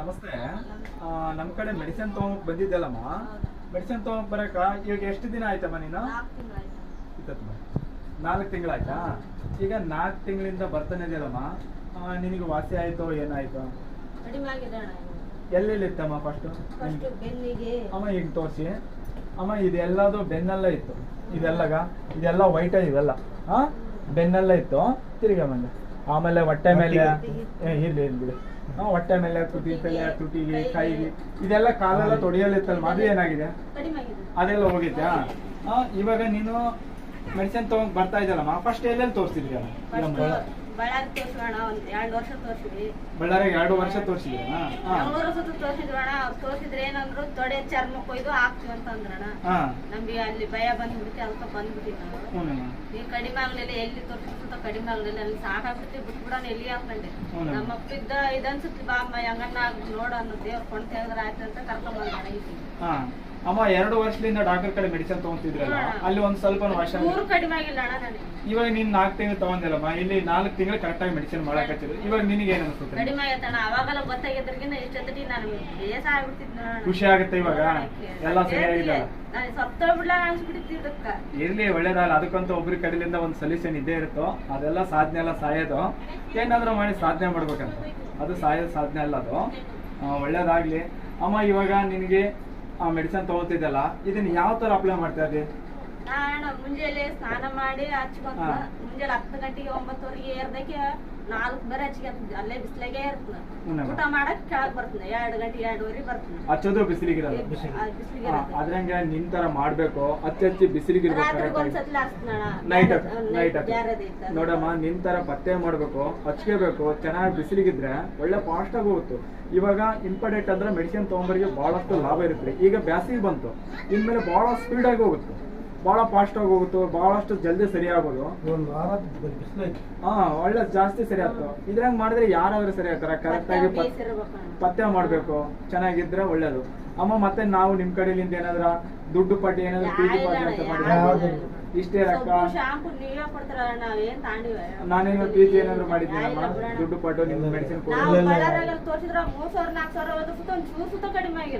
ನಮಸ್ತೆ. ನಮ್ಮ ಕಡೆ ಮೆಡಿಸಿನ್ ತಗೊಂಡ್ ಬಂದಿದ್ದಲ್ಲಮ್ಮ. ಮೆಡಿಸಿನ್ ತಗೊಂಡ್ ಬರಕ ಈಗ ಎಷ್ಟು ದಿನ ಆಯ್ತಮ್ಮ ನೀನು? 4 ತಿಂಗಳಾಯ್ತಾ? ಈಗ 4 ತಿಂಗಳಿಂದ ಬರ್ತಾನೆ ಇದೆಯಲ್ಲಮ್ಮ, ನಿನಗೆ ವಾಸಿ ಆಯ್ತೋ ಏನಾಯ್ತು? ಎಲ್ಲೆಲ್ಲಿ ಇತ್ತಮ್ಮ ಫಸ್ಟ್? ಅಮ್ಮ ಈಗ ತೋರಿಸಿ ಅಮ್ಮ. ಇದೆಲ್ಲದು ಬೆನ್ನೆಲ್ಲ ಇತ್ತು, ಇದೆಲ್ಲ ವೈಟ್ ಇದೆಲ್ಲ ಬೆನ್ನೆಲ್ಲ ಇತ್ತು. ತಿರುಗಿ ಆಮೇಲೆ ಹೊಟ್ಟೆ ಮೇಲೆ ಇರ್ಲಿ ಬಿಡಿ, ಹೊಟ್ಟೆ ಮೇಲೆ ತುಟಿಗೆ ಕೈಗೆ ಇದೆಲ್ಲ ಕಾಲೆಲ್ಲ ತೊಡಿಯಲ್ಲಿತ್ತಲ್ಲ, ಅದು ಏನಾಗಿದೆ? ಅದೆಲ್ಲ ಹೋಗಿದ್ಯಾ? ಇವಾಗ ನೀನು ಮೆಡಿಸಿನ್ ತಗೊಂಡ್ ಬರ್ತಾ ಇದ್ದಲ್ಲಮ್ಮ, ಫಸ್ಟ್ ಎಲ್ಲೆಲ್ಲಿ ತೋರಿಸಿದ್ರಿ? ಬಳ್ಳಾರಿಗೆ 2 ವರ್ಷ ತೋರಿಸಿದ್ರಣ? ತೋರಿಸಿದ್ರೆ ಏನಂದ್ರು ತೊಡೆ ಚರ್ಮ ಕೊಯ್ದು ಹಾಕ್ತಿವಿ ಅಂತ ಅಂದ್ರಣ. ನಮ್ಗೆ ಅಲ್ಲಿ ಭಯ ಬಂದ್ಬಿಡುತ್ತೆ, ಅದಕ್ಕೆ ಬಂದ್ಬಿಟ್ಟಿವಿ. ಈ ಕಡಿಮೆ ಆಗ್ಲಿಲ್ಲ, ಎಲ್ಲಿ ತೋರಿಸಿದ ಕಡಿಮೆ ಆಗ್ಲಿಲ್ಲ, ಅಲ್ಲಿ ಸಾಕಾಗ್ಬಿಟ್ಟು ಬಿಟ್ಬಿಡೋಣ ಎಲ್ಲಿ ಹಾಕೊಂಡೆ. ನಮ್ಮ ಅಪ್ಪ ಇದ್ದ ಇದನ್ಸುತ್ತೆ, ಬಾ ಅಮ್ಮ ಹೆಂಗನ್ನ ನೋಡ ಅನ್ನೋ ದೇವ್ರ ಕೊಂಡು ತೆಗೆದ್ರೆ ಆಯ್ತು ಅಂತ ಕರ್ಕೊಂಡ್ ಬಂದ. ಅಮ್ಮ 2 ವರ್ಷದಿಂದ ಡಾಕ್ಟರ್ ಕಡೆ ಮೆಡಿಸಿನ್ ತಗೊಂತಿದ್ರಲ್ಲ, ಅಲ್ಲಿ ಒಂದ್ ಸ್ವಲ್ಪ ಕಡಿಮೆ ಆಗಿಲ್ಲ ಅಣ್ಣ ನನಗೆ. ಇವಾಗ ನೀನ್ 4 ತಿಂಗಳು ತಗೊಂಡಿಲ್ಲಮ್ಮ, ಇಲ್ಲಿ 4 ತಿಂಗಳು ಕರೆಕ್ಟ್ ಆಗಿ ಮೆಡಿಸಿನ್ ಮಾಡಕತ್ತಿದ್ರು. ಇವಾಗ ನಿನಗೆ ಏನ್ ಅನ್ಸುತ್ತೆ? ಕಡಿಮೆ ಆಗತ್ತಣ್ಣ. ಅವಾಗೆಲ್ಲ ಗೊತ್ತಾಗಿದ್ರಿಗಿನ ಇಷ್ಟೊತ್ತಿಗೆ ನಾನು ಬೇಸ ಆಗ್ಬಿಡ್ತಿದ್ನ. ಖುಷಿ ಆಗುತ್ತೆ ಇವಾಗ ಎಲ್ಲ ಸರಿಯಾಗಿಲ್ಲ. ನಾನು ಸತ್ತೋಗ್ಬಿಡ್ಲ ಅನ್ಸ್ಬಿಡ್ತಿದ್ದಕ್ಕ. ಇರ್ಲಿ, ಒಳ್ಳೇದಲ್ಲ. ಅದಕ್ಕಂತೂ ಒಬ್ರ ಕಡೆಯಿಂದ ಒಂದ್ ಸೊಲ್ಯೂಷನ್ ಇದ್ದೇ ಇರುತ್ತೋ. ಅದೆಲ್ಲ ಸಾಧನೆ ಎಲ್ಲ ಸಾಯೋದು, ಏನಾದ್ರೂ ಮಾಡಿ ಸಾಧನೆ ಮಾಡ್ಬೇಕಂತ. ಅದು ಸಾಯೋದು ಸಾಧನೆ ಅಲ್ಲ, ಅದು ಒಳ್ಳೇದಾಗ್ಲಿ ಅಮ್ಮ. ಇವಾಗ ನಿನಗೆ ಮೆಡಿಸಿನ್ ತಗೋತಿದ್ದಲ್ಲ, ಇದನ್ನ ಯಾವ ತರ ಅಪ್ಲೈ ಮಾಡ್ತಾ ಇದ್ದಿ? ನಾನು ಮುಂಜಾನೆ ಸ್ನಾನ ಮಾಡಿ ಹಚ್ಕೊಂತ, ಮುಂಜಾನೆ 10 ಗಂಟೆಗೆ 9 ಏರ್ದಕ್ಕೆ 4 ಬೇರೆ ಹಚ್ಕೊಂತ, ಅಲ್ಲೇ ಬಿಸಿಲಾಗೆ ಇರ್ತದ. ಊಟ ಮಾಡಕ್ ಕೆಳಗ್ ಬರ್ತದೆ, 2 ಗಂಟೆ 2:30 ಬರ್ತದೆ. ಹಚ್ಚೋದು ಬಿಸಿಲಿಗಿರಲ್ಲ. ಅದ್ರಂಗೆ ನಿನ್ ತರ ಮಾಡ್ಬೇಕು, ಹಚ್ಚಿ ಬಿಸಿಲಿಗಿರ್ಬೇಕು. ನೋಡಮ್ಮ, ನಿನ್ ತರ ಪತ್ತೆ ಮಾಡ್ಬೇಕು, ಹಚ್ಕೋಬೇಕು. ಚೆನ್ನಾಗಿ ಬಿಸಿಲಿಗಿದ್ರೆ ಒಳ್ಳೆ ಫಾಸ್ಟ್ ಆಗಿ ಹೋಗುತ್ತೆ. ಇವಾಗ ಇಂಪಾರ್ಟೆಂಟ್ ಅಂದ್ರೆ ಮೆಡಿಸಿನ್ ತಗೊಂಬರಿಗೆ ಬಹಳಷ್ಟು ಲಾಭ ಇರುತ್ತೆ. ಈಗ ಬ್ಯಾಸಿಗೆ ಬಂತು, ಇನ್ಮೇಲೆ ಬಹಳ ಸ್ಪೀಡ್ ಆಗಿ ಹೋಗುತ್ತೆ, ಬಹಳ ಫಾಸ್ಟ್ ಆಗಿ ಹೋಗುತ್ತೆ, ಬಹಳಷ್ಟು ಜಲ್ದಿ ಸರಿ ಆಗೋದು. ಒಳ್ಳೆ ಜಾಸ್ತಿ ಸರಿ ಆಗ್ತದೆ. ಇದ್ರಂಗ್ ಮಾಡಿದ್ರೆ ಯಾರಾದ್ರೂ ಸರಿ ಆಗ್ತಾರ? ಕರೆಕ್ಟ್ ಆಗಿ ಪತ್ತೆ ಮಾಡ್ಬೇಕು, ಚೆನ್ನಾಗಿದ್ರೆ ಒಳ್ಳೇದು ಅಮ್ಮ. ಮತ್ತೆ ನಾವು ನಿಮ್ ಕಡೆಯಿಂದ ಏನಾದ್ರ ದುಡ್ಡು ಪಟ್ಟಿ ಏನಾದ್ರು ಪೀಜಿ ಪಾಟಿ ಅಂತ ಮಾಡಿದ್ರೆ ಇಷ್ಟೇ ರೊಕ್ಕ? ನಾನೇನೋ ಪೀಜಿ ಏನಾದ್ರು ಮಾಡಿದ್ದೀನಮ್ಮ, ದುಡ್ಡು ಪಟ್ಟು ನಿಮ್ ಮೆಡಿಸಿನ್ ಕೊಡಿ.